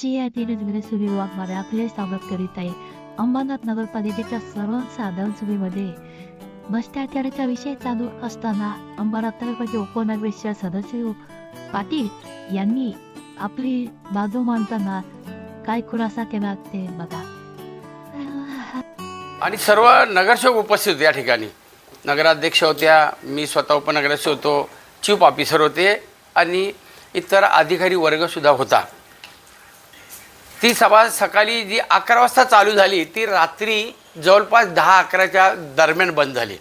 सुरू वाघमारे आपले स्वागत करीत आहे. अंबरनाथ नगरपालिकेच्या सर्वसाधारण सभेमध्ये भ्रष्टाचाराचा विषय चालू असताना अंबरनाथ नगरपालिका उपनगराध्यक्ष सदाशिव पाटील यांनी आपली बाजू मांडताना काय खुलासा केला ते बघा. आणि सर्व नगरसेवक उपस्थित होते. या ठिकाणी नगराध्यक्ष होत्या, मी स्वतः उपनगराध्यक्ष होतो, चीफ ऑफिसर होते आणि इतर अधिकारी वर्गसुद्धा होता. ती सभा सकाळी जी 11 वाजता चालू झाली ती रात्री जवळपास 10-11च्या दरम्यान बंद झाली.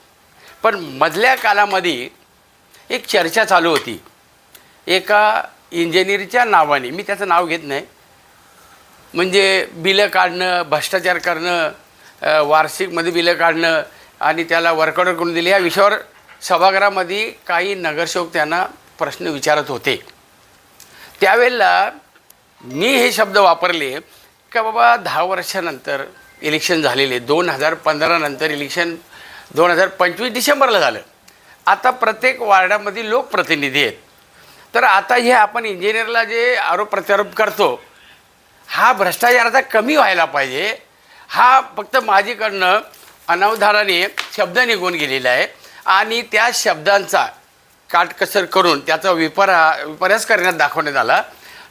पण मधल्या कालामध्ये एक चर्चा चालू होती एका इंजिनिअरच्या नावाने, मी त्याचं नाव घेत नाही, म्हणजे बिलं काढणं, भ्रष्टाचार करणं, वार्षिकमध्ये बिलं काढणं आणि त्याला वर्कआउट करून दिले, या विषयावर सभागृहामध्ये काही नगरसेवक त्यांना प्रश्न विचारत होते. त्यावेळेला मी हे शब्द वापरले का बाबा 10 वर्षानंतर इलेक्शन झालेले, 2015 नंतर इलेक्शन 2025 डिसेंबरला झालं. आता प्रत्येक वार्डामध्ये लोकप्रतिनिधी आहेत. तर आता हे आपण इंजिनियरला जे आरोप प्रत्यारोप करतो हा भ्रष्टाचाराचा कमी व्हायला पाहिजे. हा फक्त माझ्याकडनं अनावधानाने शब्द निघून गेलेला आहे आणि त्या शब्दांचा काटकसर करून त्याचा विपर्यास करण्यात दाखवण्यात आला,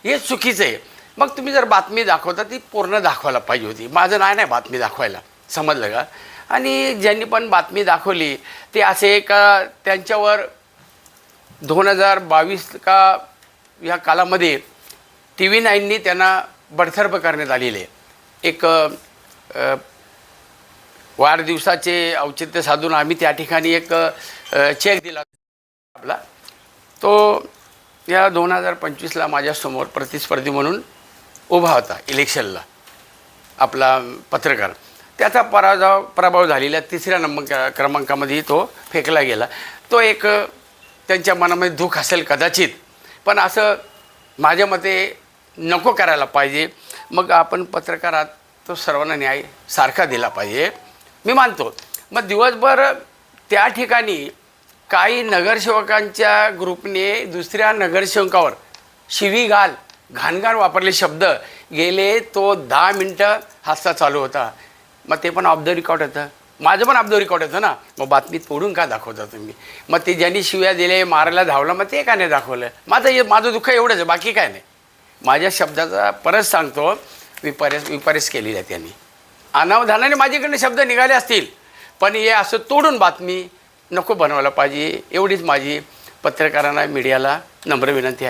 हे चुकीचं आहे. मग तुम्ही जर बातमी दाखवता ती पूर्ण दाखवायला पाहिजे होती. माझं नाही बातमी दाखवायला, समजलं का? आणि ज्यांनी पण बातमी दाखवली ते असे का त्यांच्यावर 2022 का या कालामध्ये TV9नी त्यांना बडतर्फ करण्यात आलेले आहे. एक वाढदिवसाचे औचित्य साधून आम्ही त्या ठिकाणी एक चेक दिला आपला. तो या 2025ला माझ्यासमोर प्रतिस्पर्धी म्हणून उभा होता इलेक्शनला, आपला पत्रकार. त्याचा प्रभाव झालेला 3ऱ्या क्रमांकामध्ये तो फेकला गेला. तो एक त्यांच्या मनामध्ये दुःख असेल कदाचित, पण असं माझ्या मते नको करायला पाहिजे. मग आपण पत्रकारात तो सर्वांना न्याय सारखा दिला पाहिजे, मी मानतो. मग दिवसभर त्या ठिकाणी काही नगरसेवकांच्या ग्रुपने दुसऱ्या नगरसेवकावर शिवीगाळ, घाणघाण वापरले शब्द गेले. तो 10 मिनटं हास्ता चालू होता. मग ते पण ऑफ द रेकॉर्ड होतं, माझं पण ऑफ द रेकॉर्ड होतं ना. मग बातमीत तोडून का दाखवता तुम्ही? मग ते ज्यांनी शिव्या दिले, मारायला धावलं, मग ते का नाही दाखवलं? माझं दुःख एवढंच आहे, बाकी काय नाही. माझ्या शब्दाचा परत सांगतो, विपर्यास केलेला आहे त्यांनी. अनावधानाने माझ्याकडे शब्द निघाले असतील, पण हे असं तोडून बातमी नको बनवायला पाहिजे. एवढीच माझी पत्रकारांना, मीडियाला नम्र विनंती आहे.